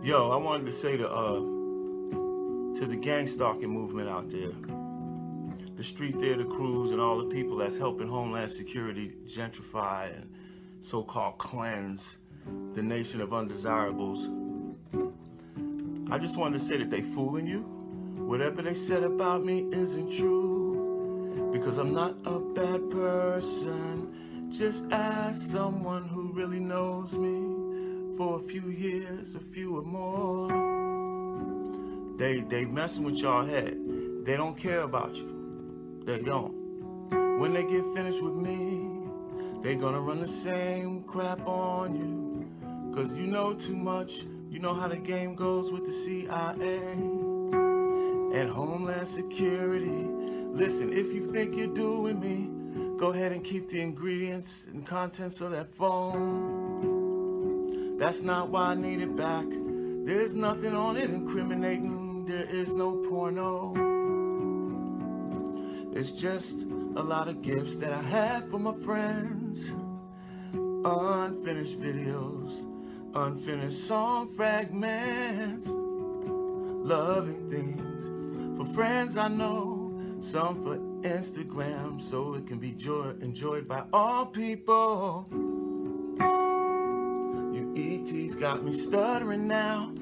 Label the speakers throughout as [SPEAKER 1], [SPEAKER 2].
[SPEAKER 1] Yo, I wanted to say to the Gangstalking movement out there, the street theater crews and all the people that's helping Homeland Security gentrify and so-called cleanse the nation of undesirables. I just wanted to say that they fooling you. Whatever they said about me isn't true, because I'm not a bad person. Just ask someone who really knows me for a few years, a few or more. They messing with y'all head. They don't care about you. They don't. When they get finished with me, they gonna run the same crap on you. Cause you know too much. You know how the game goes with the CIA and Homeland Security. Listen, if you think you're doing me, go ahead and keep the ingredients and contents of that phone. That's not why I need it back. There's nothing on it incriminating. There is no porno. It's just a lot of gifts that I have for my friends. Unfinished videos, unfinished song fragments, loving things for friends I know, some for Instagram, so it can be enjoyed by all people. You ETs got me stuttering now.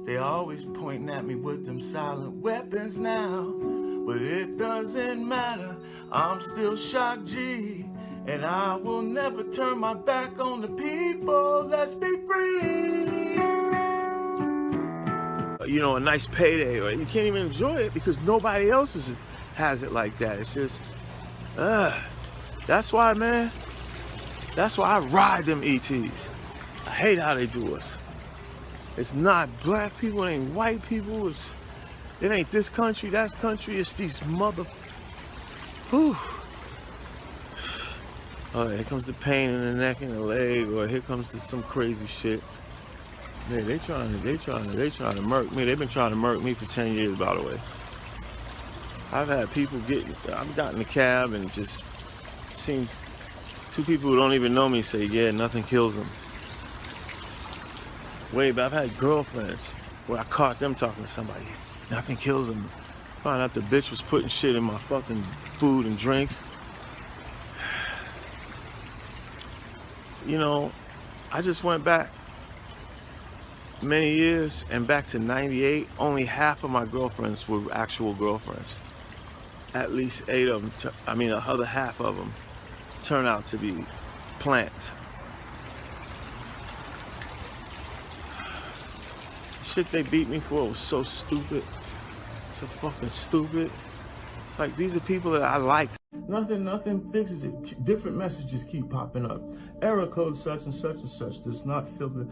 [SPEAKER 1] They always pointing at me with them silent weapons now. But it doesn't matter, I'm still Shock G. And I will never turn my back on the people. Let's be free. You know, a nice payday, or you can't even enjoy it because nobody else has it like that. It's just, that's why, man. That's why I ride them ETs. I hate how they do us. It's not black people, it ain't white people. It ain't this country, that country. It's these whew. Oh, here comes the pain in the neck and the leg, or here comes some crazy shit. Yeah, they trying to murk me. They've been trying to murk me for 10 years, by the way. I've gotten in the cab and just seen two people who don't even know me say, yeah, nothing kills them. But I've had girlfriends where I caught them talking to somebody, nothing kills them. Found out the bitch was putting shit in my fucking food and drinks. You know, I just went back many years, and back to 98, only half of my girlfriends were actual girlfriends. At least 8 of them, the other half of them turn out to be plants. Shit they beat me for was so stupid. So fucking stupid. It's like, these are people that I liked. Nothing fixes it. Different messages keep popping up. Error code such and such does not filter,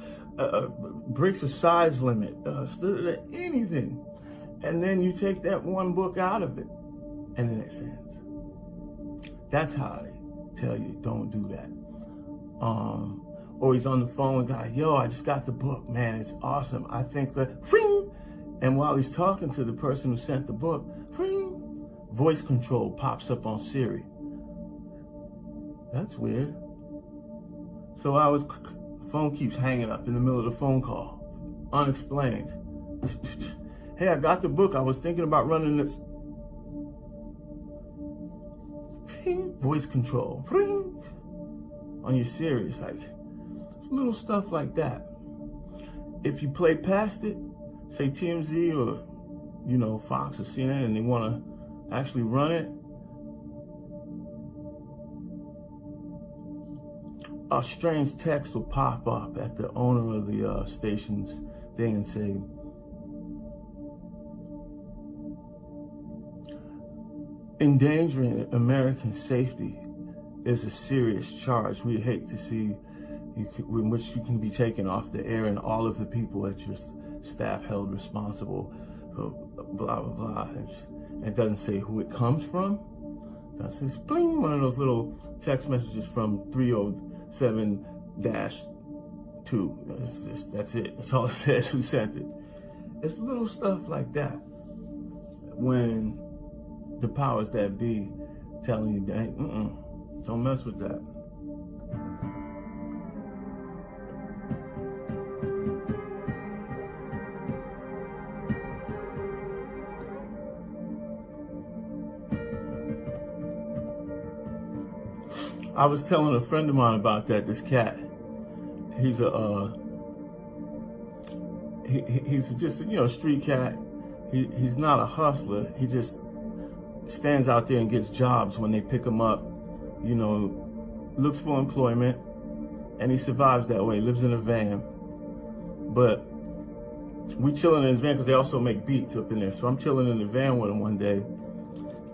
[SPEAKER 1] breaks a size limit, anything. And then you take that one book out of it, and then it sends. That's how they tell you don't do that. Or he's on the phone with a guy, yo, I just got the book, man, it's awesome. I think that, ring! And while he's talking to the person who sent the book, ring! Voice control pops up on Siri. That's weird. So phone keeps hanging up in the middle of the phone call. Unexplained. Hey, I got the book. I was thinking about running this. Voice control. On your Siri. It's like, it's little stuff like that. If you play past it, say TMZ or, Fox or CNN, and they want to actually run it, a strange text will pop up at the owner of the station's thing and say, endangering American safety is a serious charge. We hate to see in which you can be taken off the air and all of the people at your staff held responsible for blah, blah, blah. It doesn't say who it comes from. That's just bling, one of those little text messages from 307-2. That's it. That's all it says, who sent it. It's little stuff like that. When the powers that be telling you, don't mess with that. I was telling a friend of mine about that. This cat, he's a he's just a street cat. He's not a hustler. He just stands out there and gets jobs when they pick him up. You know, looks for employment, and he survives that way. Lives in a van, but we chilling in his van because they also make beats up in there. So I'm chilling in the van with him one day,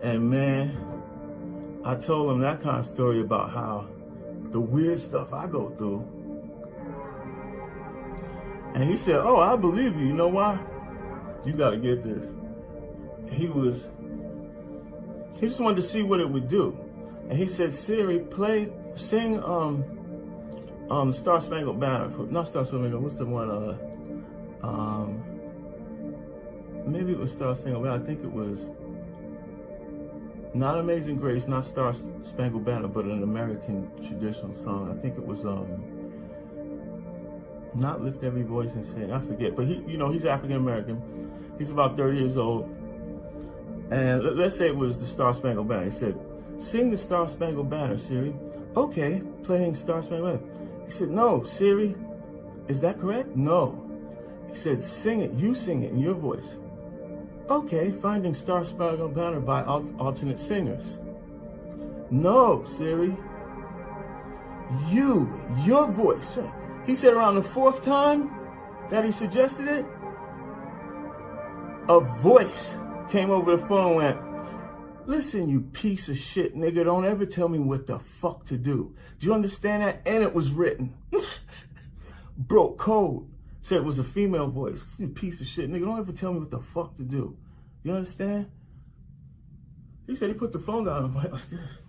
[SPEAKER 1] and man, I told him that kind of story about how the weird stuff I go through. And he said, "Oh, I believe you. You know why? You got to get this." He just wanted to see what it would do. And he said, "Siri, sing Star Spangled Banner." Not Star Spangled Banner, what's the one? Maybe it was Star Spangled Banner. I think it was not Amazing Grace, not Star Spangled Banner, but an American traditional song. I think it was not Lift Every Voice and Sing. I forget, but he's African American. He's about 30 years old. And let's say it was the Star Spangled Banner. He said, "Sing the Star Spangled Banner, Siri." "Okay, playing Star Spangled Banner." He said, "No, Siri, is that correct?" "No." He said, "Sing it, you sing it in your voice." "Okay, finding Star Spangled Banner by alternate singers." "No, Siri, your voice." He said around the fourth time that he suggested it, a voice came over the phone and went, "Listen, you piece of shit, nigga, don't ever tell me what the fuck to do. Do you understand that?" And it was written. Broke code. Said it was a female voice. "You piece of shit, nigga, don't ever tell me what the fuck to do. You understand?" He said he put the phone down and went like this.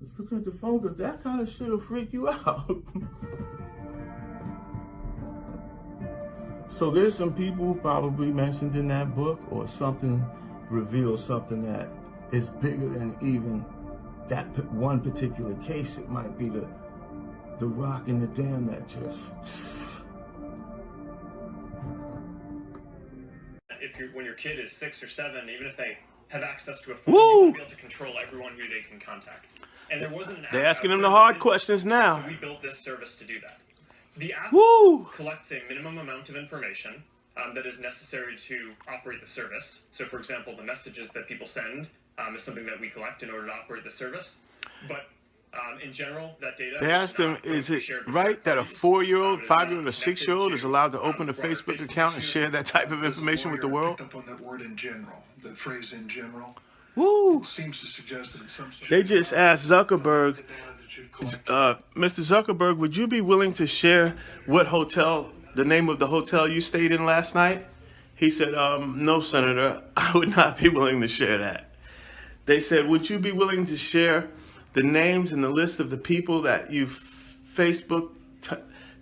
[SPEAKER 1] He's looking at the phone because that kind of shit will freak you out. So there's some people probably mentioned in that book, or something reveals something that is bigger than even that one particular case. It might be the rock in the dam that just...
[SPEAKER 2] When your kid is 6 or 7, even if they have access to a phone, you won't be able to control everyone who they can contact. And there wasn't an app.
[SPEAKER 1] They're asking them the hard questions now.
[SPEAKER 2] So we built this service to do that. The app collects a minimum amount of information that is necessary to operate the service. So, for example, the messages that people send is something that we collect in order to operate the service. But in general, that data...
[SPEAKER 1] They asked them, is it right that a 4-year-old, 5-year-old, or 6-year-old is allowed to open a Facebook account and share that type of information with the world?
[SPEAKER 3] Picked up on that word "in general," the phrase "in general."
[SPEAKER 1] Woo!
[SPEAKER 3] Seems to suggest that in some...
[SPEAKER 1] They just asked Zuckerberg, Mr. Zuckerberg, would you be willing to share what hotel, the name of the hotel you stayed in last night? He said, "No, Senator, I would not be willing to share that." They said, "Would you be willing to share the names and the list of the people that you Facebook,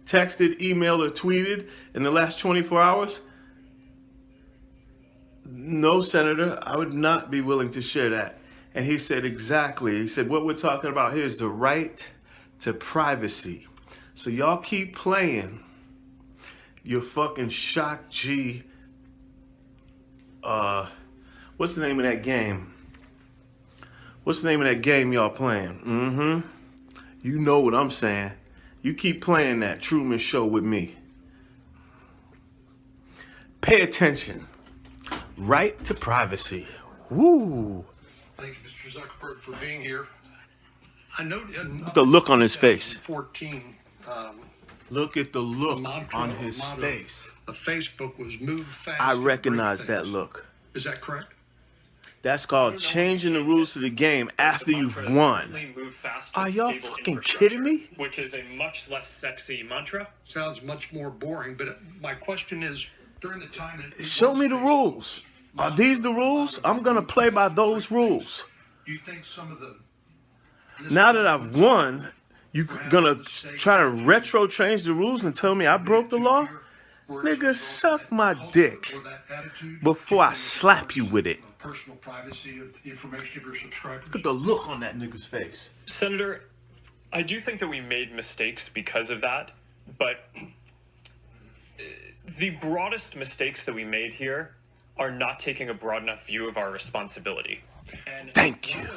[SPEAKER 1] texted, emailed, or tweeted in the last 24 hours? "No, Senator, I would not be willing to share that." And he said, exactly. He said, what we're talking about here is the right to privacy. So y'all keep playing your fucking Shock G, what's the name of that game? What's the name of that game y'all playing? You know what I'm saying. You keep playing that Truman Show with me. Pay attention. Right to privacy. Woo.
[SPEAKER 3] Thank you, Mr. Zuckerberg, for being here. I know
[SPEAKER 1] the look on his face.
[SPEAKER 3] 14.
[SPEAKER 1] Look at the look on his face.
[SPEAKER 3] The Facebook was "move fast."
[SPEAKER 1] I recognize that look.
[SPEAKER 3] Is that correct?
[SPEAKER 1] That's called changing the rules of the game after you've won. Are y'all fucking kidding me?
[SPEAKER 2] Which is a much less sexy mantra.
[SPEAKER 3] Sounds much more boring, but my question is, during the time that...
[SPEAKER 1] Show me the rules. Are these the rules? I'm going to play by those rules.
[SPEAKER 3] Do you think some of the...
[SPEAKER 1] Now that I've won, you going to try to retro change the rules and tell me I broke the law? Nigga, suck my dick before I slap you with it.
[SPEAKER 3] Personal privacy of information of your subscribers.
[SPEAKER 1] Look at the look on that nigga's face.
[SPEAKER 2] Senator, I do think that we made mistakes because of that, but the broadest mistakes that we made here are not taking a broad enough view of our responsibility.
[SPEAKER 1] Thank you.